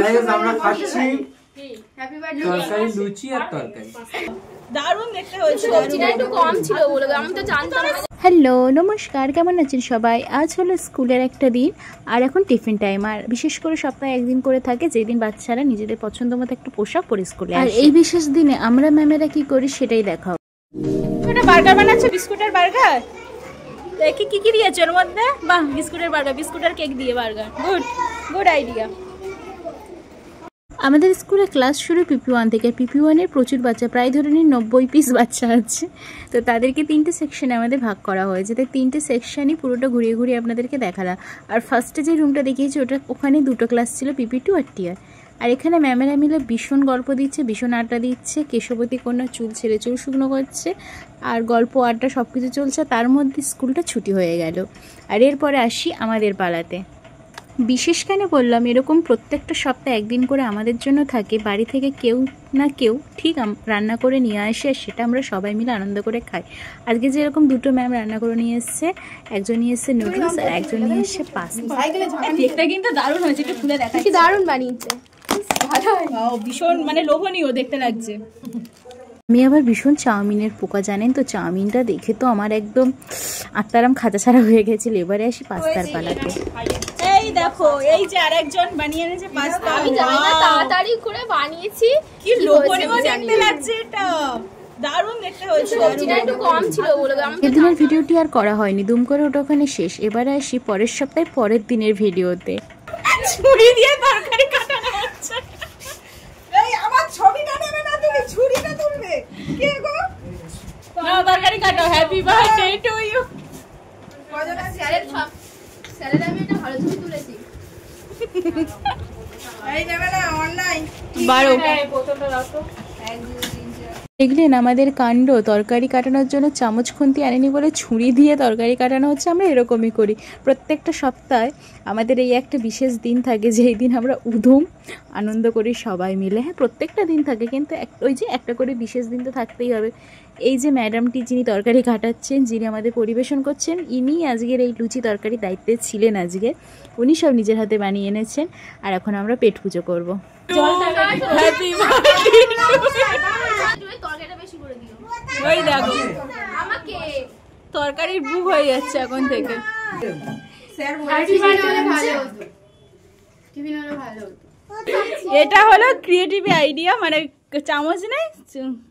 Guys আমরা খাচ্ছি তরকারি, লুচি আর তরকারি। দারুণ দেখতে হয়েছে, সবজিটা একটু কম ছিল বলে আমি তো জানতাম না। হ্যালো নমস্কার, কেমন আছেন সবাই? আজ হলো স্কুলের একটা দিন আর এখন টিফিন টাইম। আর বিশেষ করে সপ্তাহে একদিন করে থাকে যেদিন বাচ্চারা নিজেদের পছন্দ মতো একটা পোশাক পরে স্কুলে আসে। আর এই বিশেষ দিনে আমরা ম্যামেরা কি করি সেটাই দেখাও। একটা বার্গার বানাচ্ছে, বিস্কুটের বার্গার। দেখি কি কি দিয়েছে ওর মধ্যে। বাহ, বিস্কুটের বার্গার, বিস্কুট আর কেক দিয়ে বার্গার। Good good idea. আমাদের স্কুলে ক্লাস শুরু PP1 থেকে। PP1-এর প্রচুর বাচ্চা, প্রায় ধরে নিন 90 পিস বাচ্চা আছে। তো তাদেরকে 3টে সেকশনে আমাদের ভাগ করা হয়েছে। তাই 3টে সেকশনই পুরোটা ঘুরিয়ে ঘুরিয়ে আপনাদেরকে দেখালাম। আর ফার্স্টে যে রুমটা দেখিয়েছি ওখানে 2টো ক্লাস ছিল, PP2 আর TR। আর এখানে ম্যামেরা মিলে ভীষণ গল্প দিচ্ছে, ভীষণ আড্ডা দিচ্ছে। কেশবতী কন্যা চুল ছেড়ে চুল শুকনো করছে আর গল্প আড্ডা সব কিছু চলছে। তার মধ্যে স্কুলটা ছুটি হয়ে গেল। আর এরপরে আসি আমাদের পালাতে। বিশেষ কেন বললাম, এরকম প্রত্যেকটা সপ্তাহে একদিন করে আমাদের জন্য থাকে। বাড়ি থেকে কেউ না কেউ ঠিক রান্না করে নিয়ে আসে, আর সেটা আমরা সবাই মিলে আনন্দ করে খাই। আজকে যেরকম 2টো ম্যাম রান্না করে নিয়ে এসছে, একজন নিয়ে এসছে নুডলস আর একজন নিয়ে এসছে পাস্তা। দেখতে কিন্তু দারুণ হয়েছে, একটু খুলে দেখা। কি দারুণ বানিয়েছে, ভীষণ মানে লোভনীয় দেখতে লাগছে। আমি আবার ভীষণ চাউমিনের পোকা, জানেন তো। চাউমিনটা দেখে তো আমার একদম আত্মারাম খাঁচা ছাড়া হয়ে গেছিল। এবারে আসি পাস্তার পালাতে। এই দেখো, এই যে আরেকজন বানিয়ে এনেছে পাস্তা। আমি জানি না, তাড়াতাড়ি করে বানিয়েছি। কি লোভনীয় দেখতে লাগছে, এটা দারুণ দেখতে হয়েছে। সবজিটা একটু কম ছিল বলে আমি তো। এদিনের ভিডিওটি আর করা হয়নি, দুম করে ওটা ওখানে শেষ। এবারে আসি পরের সপ্তাহে পরের দিনের ভিডিওতে। ছুরি দিয়ে তরকারি কাটানো হচ্ছে। এই আমার ছবিটা নেবে না, তুমি ছুরিটা তুলবে। কে গো? না, তরকারি কাটো। Happy birthday to you. কতটা স্যারের সব স্যারের আমি একটা ভালো ছবি তুলেছি। এই যাবে না অনলাইন 12। এই বোতলটা রাখো। 1 2 3 4। দেখলেন আমাদের কাণ্ড। তরকারি কাটানোর জন্য চামচ খুন্তি আনেনি বলে ছুরি দিয়ে তরকারি কাটানো হচ্ছে। আমরা এরকমই করি প্রত্যেকটা সপ্তাহে। আমাদের এই একটা বিশেষ দিন থাকে যেই দিন আমরা উধুম আনন্দ করি সবাই মিলে। হ্যাঁ, প্রত্যেকটা দিন থাকে, কিন্তু ওই যে একটা করে বিশেষ দিন তো থাকতেই হবে। এই যে ম্যাডামটি যিনি তরকারি কাটাচ্ছেন, যিনি আমাদের পরিবেশন করছেন, ইনি আজকের এই লুচি তরকারি দায়িত্বে ছিলেন। আজকে উনি সব নিজের হাতে বানিয়ে এনেছেন। আর এখন আমরা পেট পুজো করবো। Happy birthday. তুমি তরকারিটা বেশি করে দিও। ওই দেখো আমাকে তরকারির বুক হয়ে যাচ্ছে এখন থেকে। স্যার টিফিন হলে ভালো হতো, টিফিন হলে ভালো হতো। এটা হলো ক্রিয়েটিভ আইডিয়া, মানে চামচ নেই,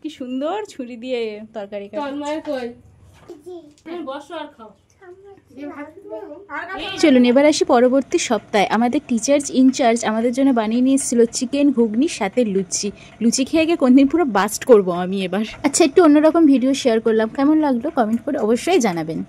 কি সুন্দর ছুরি দিয়ে তরকারি কাটা। বসো আর খাও। চলুন এবার আসি পরবর্তী সপ্তাহে। আমাদের টিচার্স ইনচার্জ আমাদের জন্য বানিয়ে নিয়ে এসেছিল চিকেন ঘুগনির সাথে লুচি। লুচি খেয়ে গিয়ে কোনদিন পুরো বাস্ট করবো আমি এবার। আচ্ছা, একটু অন্যরকম ভিডিও শেয়ার করলাম, কেমন লাগলো কমেন্ট করে অবশ্যই জানাবেন।